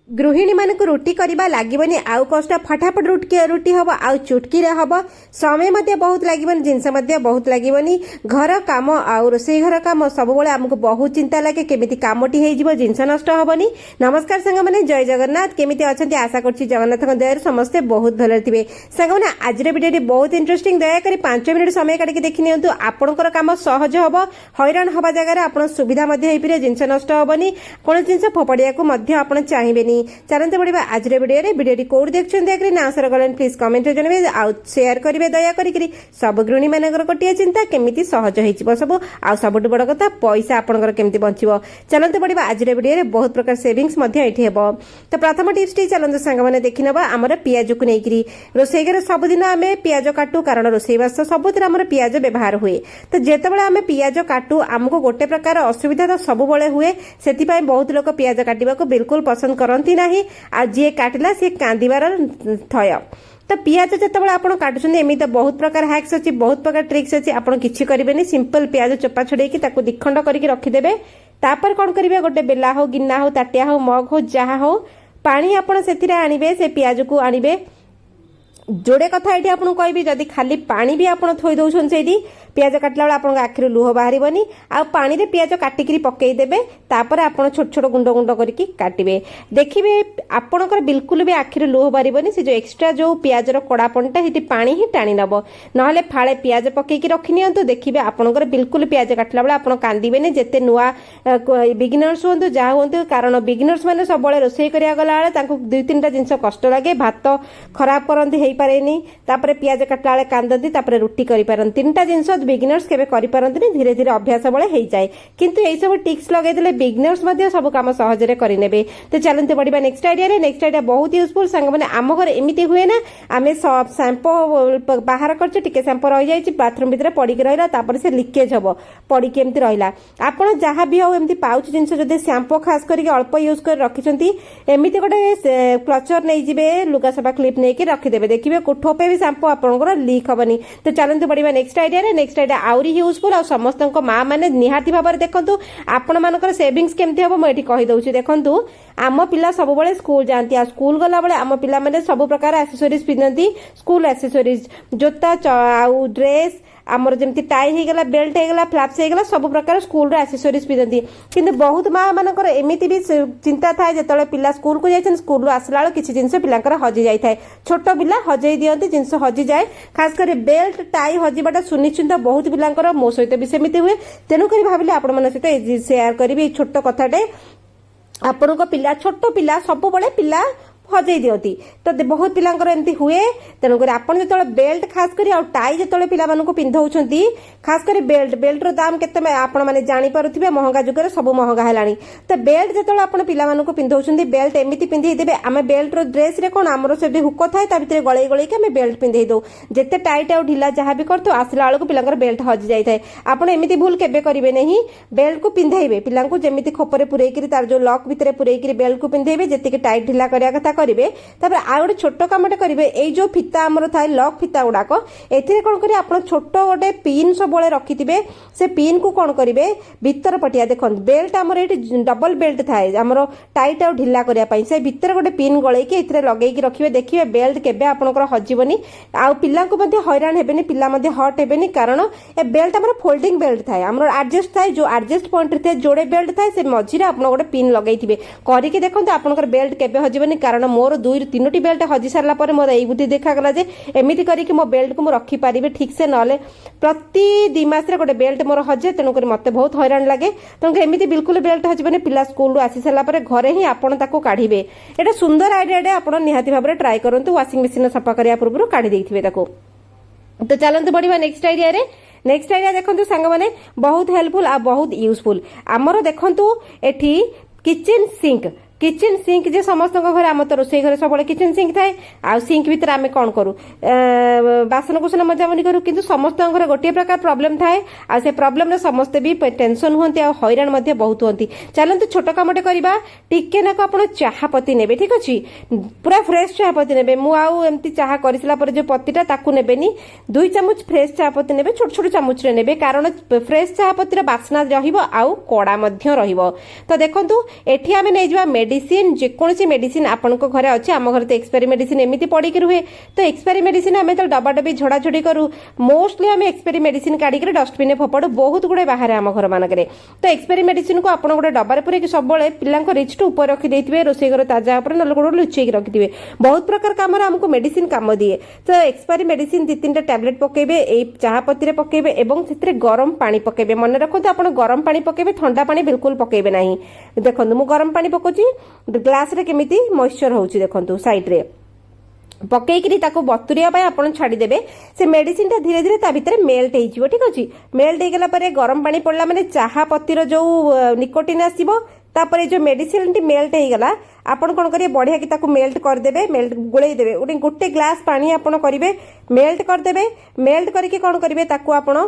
गृहिणी मानक रुटी करबा लागबनी आउ कष्ट फटाफट रुटी हम आउ चुटकी रे हम समय मध्य बहुत लागबनी जिनस मध्य बहुत लागबनी घर काम आउ रोसई घर काम सब बेले हमको बहुत चिंता लागे केमिति कामटी हे जिवो जिनस नष्ट होबनी। नमस्कार संग माने जय जगन्नाथ केमिति अछंती आशा करछि जगन्नाथक दयार समस्त बहुत भले थिबे। संग माने आज रे वीडियो बहुत इंटरेस्टिंग दया करी 5 मिनिट समय काढी देखि नियंतु आपनकर काम सहज होबो हैरान होबा जगह आपन सुविधा मध्य हे पिरे जिनस नष्ट होबनी कोन जिनस फोपडिया को मध्य आपन चाहिबेनी। चलते बढ़िया आज वीडियो कौट देखते ना आंसर गलन प्लीज कमेंट जनवे आउ शेयर करेंगे दया करी सब गृहिणी मानकर गोटे चिंता केमिति सहज हो सब आ सब बड़ कथा पैसा आपंकर केमिति बंचिबो। चलते बढ़िया आज वीडियो बहुत प्रकार सेविंग्स तो प्रथम टिप्स टी चलते सांग मैंने देखी नवा आमर पियाज को लेकिन रोसई घर सबुदिन आम पियाज काटू कारण रोसईवास सबुद पियाज व्यवहार हुए तो जितेबाला आम पियाज काटू आमको गोटे प्रकार असुविधा तो सब हुए से बहुत लोग पियाज काटा बिल्कुल पसंद करती ना आ जी काटिला सी कांदिबार थय तो पियाज जितेबाला आप काटुछन एमती बहुत प्रकार हैक्स अच्छी बहुत प्रकार ट्रिक्स अच्छी आप किसी करेंगे सिंपल पियाज चोपा छड़े दिखंड करके रखिदेवे तापर कौन करेंगे गोटे बेला हो गिना हो ताटिया हो मग हो जहाँ हो पानी आपड़ से आणवे से पियाज को आणवे जोड़े कथा ये आपको कहबी जदि खाली पानी भी आप थोई दौन से पियाज काटला बेला आपन आखिर लुह बाहरनी आ पानी रे पियाज काटिकी पकईदेवे तापर आप छोट छोट गुंड गुंड करके काटिबे देखिए आपणकर बिल्कुल भी आखिर लुह बाहरनी से जो एक्सट्रा जो पियाज कड़ापणटा से पानी ही टाणी नब ना फाड़े पियाज पकईकी रखि नियंतु देखिए आपणकर बिल्कुल पियाज काटला बेला आप कांदिबेनी जेते नुआ बिगिनर्स हूँ जहाँ हूँ कारण बिगिनर्स मैंने सब रोसई करा गला बेले दुई तीन टा जिनस कष्ट लगे भात खराब करती है पारेनी तापर पियाज काटला बेले कांदती तापर रुटी करिपारन तीनटा जिनस बिगिनर्स केबे करिपारंती धीरे धीरे अभ्यास बळे हे जाए किंतु एई सब टिप्स लगे देले बिगिनर्स मध्ये सब काम सहज रे करि नेबे। तो चलते बढ़िया नेक्स्ट आइडिया बहुत यूजफुल सांग माने आम घर एमिति हुए ना आमे सब शैम्पू बाहर करछ टिके शैम्पू रहि जाय छि बाथरूम भीतर पड़ी के रहला तापर से लीकेज हबो पड़ी के एमिति रहला आपण जहां भी हो एमिति पाउच जिंस जदि शैम्पू खास करके अल्प यूज कर रखिसंती एमिति गोटे क्लचर नै जिवे लुगा सफा क्लिप नै के रखि देबे देखिबे ठोपे भी शैम्पू आपनकर लीक हबनी। तो चलते बढ़िया नेक्स्ट आइडिया आउरी यूजफुल आ समस्त माँ मैंने निहाती भाव में देखु आपण मानकर सेविंग्स केमती हम मुझे कहीदे देखु आम पिला सब बड़े स्कूल जाती आ स्कूल गला बेले आम पिला मैंने सब प्रकार एक्सेसरीज पिंधती स्कूल एक्सेसरीज जोता आउ ड्रेस आमर जमी टाई हो गला बेल्ट हो गला फ्लैप्स हो गला सब प्रकार स्कूल एक्सेसरीज पिंधती किंतु बहुत माँ मानकर एमती भी चिंता थाए जो पिला स्कूल को जाए स्कूल आसला बेलू किसी जिनस पिलांकर हजि जाए छोट पिला हजई दिखती जिनस हजि जाए खास कर बेल्ट टाई हजिबाटा सुनिश्चित बहुत पिलांकर मो सहित भी सेमती हुए तेणुक भाविले आपण मान सहित सेयार करी छोट कथाटे आपण पिला छोट पिला सब बड़े पिला हजई दिखती तो बहुत पिलांकर एमती हुए तेणुक आपड़ जो बेल्ट खास कर टाई जो पिला पिंधौंती खास कर बेल्ट रो दाम केते आपण माने जानी पारुथिबे महंगा जुगर सब महंगा हेलानी तो बेल्ट जो आप पिला पिंधौंती बेल्ट एमती पिंधे देबे आमे बेल्ट रो ड्रेस रे कोन हमरो से हुक थाए ता भितर गळई गळई के आमे बेल्ट पिंधे दो जेते टाइट आ ढिला जहाँ भी करतो आसला बेलू पिलांकर बेल्ट हजि जाए थाए आपण एमती भूल केबे करिवे नहीं बेल्ट को पिंधेबे पिलांको जेमिति खोपरे पुरेकिरी तार जो लॉक भितर पुरेकिरी बेल्ट को पिंधेबे जेतिके टाइट ढिला करिया कथा करेंगे आ गए छोट कमटे करेंगे ये जो फिता आमर थाए लक फिता गुड़ाक ए कौन करेंगे आप छोट गोटे पिन सब रखिथे से पिन को कौन करेंगे भितर पटिया देख बेल्ट आमर ये डबल बेल्ट थाए आमर टाइट आ ढिला करने से भितर गोटे पिन गलैकी ए लगे रखिए देखिए बेल्ट केबे आपनकर हजिबनी आ पिला हैरान हेबेनी पिला हट हेबेनी कारण ए बेल्ट आमर फोल्डिंग बेल्ट थाए आमर एडजस्ट थाए जो एडजस्ट पॉइंट थे जोड़े बेल्ट थाए से मझिरे आप गोटे पिन लगे करके देखते आपनकर बेल्ट केबे हजिबनी कारण मोर दुई तीनोटी बेल्ट हजि सारा पर मोर यही बुद्धि देखागला जे एमती करके मो बेल्ट को रखिपारे ठीक से ना प्रति 2 मास गोटे बेल्ट मोर हजे तेणुक मत बहुत हैरान लगे तेणुक एमती बिल्कुल बेल्ट हजबनी पिला स्कूल आसी सारा पर घरे ही आपड़ काढ़े एटा सुंदर आइडिया आप निहाती भाव में ट्राई करूँ वाशिंग मशीन सफा करने पूर्व काढ़ी देते। तो चलते बढ़िया नेक्स्ट आइडिया देखो सांग मैंने बहुत हेल्पफुल आ बहुत यूजफुल आमर देखु एठी किचन सिंक जे समस्त घर आम तो रोसई घर सब किचन सिंक थाए आ सिंक भीतर आम कौन करूँ बासन कुसन मजामजी करूँ किंतु समस्त घर गोटे प्रकार प्रॉब्लम थाए आ से प्रॉब्लम रे समस्ते भी टेंशन हुंती आ हैरान मध्य बहुत हुंती चलते छोट कामटे करबा टिके नाक आपण चाहा पत्ती नेबे ठीक अछि पूरा फ्रेश चाहा पत्ती नेबे मु आउ एमती चाहा करिसला पर जो पत्तीटा ताकू नेबेनी 2 चामच फ्रेश चाहा पत्ती नेबे छोट छोट चामच रे नेबे कारण फ्रेश चाहा पत्तीर बासना रहिबो आउ कड़ा मध्य रहिबो। तो देखंतु एठी आमे नै जिवा मेडिसिन जेकोसी मेडिसिन आपंक घरे अच्छे आम घर तो एक्सपायरी मेडिसिन एमती पड़ी रुहे तो एक्सपायरी मेडिसिन आम जो डबा डबी झड़ाझड़ी करूँ मोस्टली आम एक्सपायरी मेडिसिन काढ़ी डस्टबिन फोपाड़ू बहुत गुड़े बाहर आम घर मानक तो एक्सपायरी मेडिसिन को आप गोटे डबार पूरे सब पिला रिच टू ऊपर रखिदे रोसई घर ताजा उपर ना गोटे लुचेक रखिथे बहुत प्रकार कम आमको मेडिसिन कम दिए तो एक्सपायरी मेडिसिन 2-3 टैबलेट पकेबे चाहा पत्ती पकेबे एवं से गरम पानी पकेबे मन रखते आप गरम पानी पकेबे ठंडा पानी बिल्कुल पकेबे ना देखो मु गरम पानी पकाउची ग्लास रे केमिति मॉइस्चर होउची देखंतु साइड रे पकईकरी ताको बतुरिया आपण छाड़ीदेवे से मेडिसिन टा धीरे धीरे ता भितर मेल्ट हो ठीक अच्छे मेल्ट हो गला परे गरम पानी पड़ला माने चाहा पत्तीर जो निकोटिन आसीबो तापर जो मेडिसिन टी मेल्ट हो गला आपण कौन करेंगे बढ़िया कि ताको मेल्ट करदेवे मेल्ट गोलई देवे गोटे ग्लास पानी आपण करेंगे मेल्ट करदेवे मेल्ट करके कौन करेंगे ताको आपण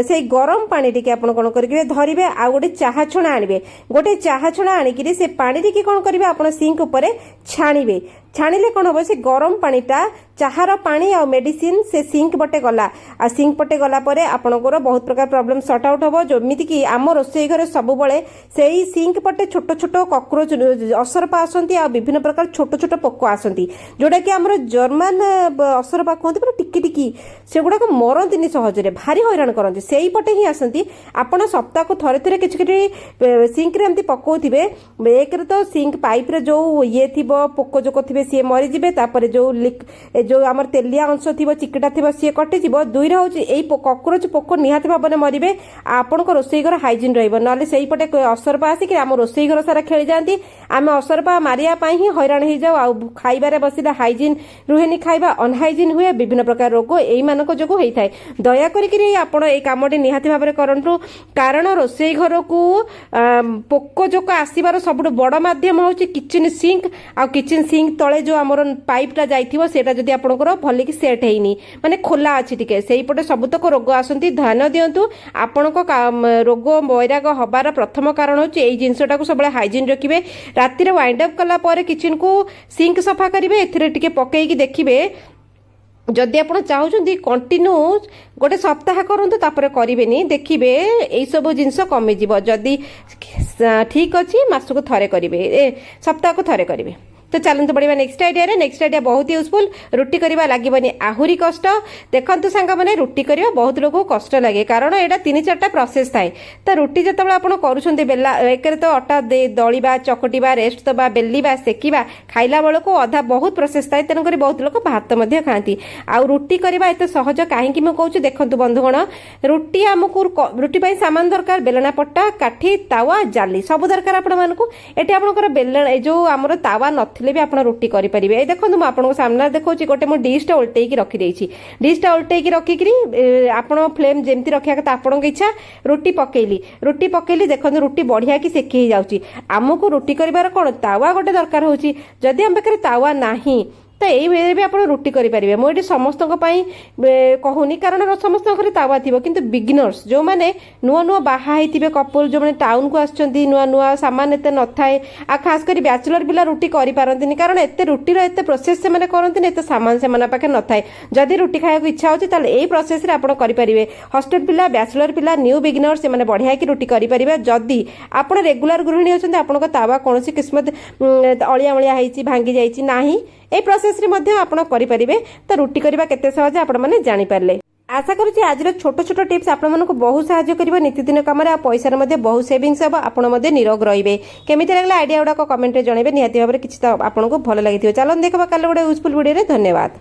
से गरम पानी टी आपण कौन करेंगे धरिबे आ गोटे चाहा छणा आनिबे गोटे चाहा छणा आनिकी से पानी टी कौन करेंगे आपण सिंक उपरे छाणीबे छाणीले कौन हम से गरम पानीटा चाहार पानी आ मेडिसिन से सिंक पटे गला आ सिंक पटे गला परे आपणकर बहुत प्रकार प्रॉब्लम सॉर्ट आउट हम जमीती कि आम रोसई घर सब बड़े से सिंक पटे छोट छोट कॉकरोच असरपा आसती आ विभिन्न प्रकार छोट छोट पोक आसती जोटा कि आम जर्मान असरपा कहते पूरा टिकी टिकी से गुड़ाक मरती सहजरे भारी हैरान करती से पटे ही आसती आपड़ सप्ताह को थे थे कि सिंक रे एमती पकाउथिबे एक तो सिंक पाइप रे जो ये थी पोक जोक थे सी मरीजे तापर जो आम तेलिया अंश थी चिकटा थी सी कटिଯିव दुईरे हूँ कॉकरोच पोक निहाती भाव में मरवे आपण रोसई घर हाइजीन रहा पटे असरपा आसिक आम रोसई घर सारा खेली जाती आम असरपा मारिया ही हैरान हो जाऊ खाइबारे बसिले हाइजीन रुहेनी खाइबा अनहाइजीन हुए विभिन्न प्रकार रोग यही मानक जो होता है दया करी आपण ये कमटी निहाती भाव में करूँ कारण रोसई घर को पोक जोक आसबार सब बड़ मध्यम हूँ किचेन सिंक आ किचेन सिंक तले जो आमर पाइपटा जाइथिबो सेटा जदि आपणकर भल कि सेट हेनी माने खोला अछि टिके सेही पटे सबतक रोग आसंती ध्यान दियंतु आपणक रोग वैराग हबार प्रथम कारण होछि एई जिंसटा को सबले हाइजीन रखिबे राति रे वाइंड अप कला परे किचन को सिंक सफा करिवे एथिरे टिके पकेई देखिबे जदि आप चाहते कंटिन्यू गोटे सप्ताह करूँ तापर करेनि देखिए यही सब जिनस कमिज जदि ठीक अच्छी मासक थरे करेंगे सप्ताह को थरे करेंगे तो चलते बढ़िया नेक्स्ट आइडिया बहुत यूजफुल रुटी करवा लगे आहुरी कष्ट देखते सांग मैंने रुटी करवा बहुत लोग कष्ट लगे कारण यहाँ 3-4टा प्रोसेस थाए तो रुटी जो आप करुँच बेला एक तो अटा दलिबा चकटिबा रेस्ट दबा बेलिबा सेकिबा खाइला बेलू अधा बहुत प्रोसेस थाए तेणुक बहुत लोग भात खाती आउ रुटी करवा एत सहज कहीं मुझे देखु बंधुगण रुटी आमको रुटी सामान दरकार बेलना पट्टा काठी तावा जाली सब दरकार आपंकर आपंकर बेलना जो आमर तावा न भी आप रुटी करेंगे देखो मुझे आपको सामने देखा गोटे मुझे डिशटा उल्टेक रखिदेसी डिशटा उल्टेक रखिकी आप फ्लेम जमी रखा कथा आपन इच्छा रुटी पकेली देखो रुटी बढ़िया कि सेकी जाऊँगी आमको रुटी कर कौन तावा गोटे दरकार होची जदि आम पाखे तावा नाही तो ये भी आप रुटी करेंगे मुझे समस्त कहूनी कारण समस्त घर तावा थी किंतु बिगिनर्स जो मैंने नुआ नुआ बाहा कपल जो मैंने टाउन को आसछंती नुआ नुआ सामान एत न थाए आ खास कर बैचलर पिला रुटी करि पारंतिनी कारण एत रुटीर एत प्रोसेस से करते एत सामान से पाखे न थाए जदि रुटी खाया इच्छा होची ताले एई प्रोसेस रे आपण करि परिबे हॉस्टल पिला बैचलर पिला न्यू बिगिनर्स से बढ़िया कि रुटी करि परिबे जदि आपण रेगुलर गृहिणी होचंती आपनको तावा कोनोसी किस्मत अलिया मलिया हेची भांगी जाईची नाही ए प्रोसेस रे मध्य आपण करि परिबे तो रुटी करबा केते सहज आपण माने जानि पारले आशा करूँ आज छोट छोट टिप्स आपण मानक बहुत साहाय्य करिवो नित्यदिन काम रे पैसा रे बहुत सेविंग्स हम आपण मध्ये निरोग रहिबे केमिति लागला आइडिया गुडा कमेंट रे जणेबे निहाती भाबरे किछि तो आपनको भल लागिथियो चलन देखबा काले गोटे यूजफुल वीडियो रे धन्यवाद।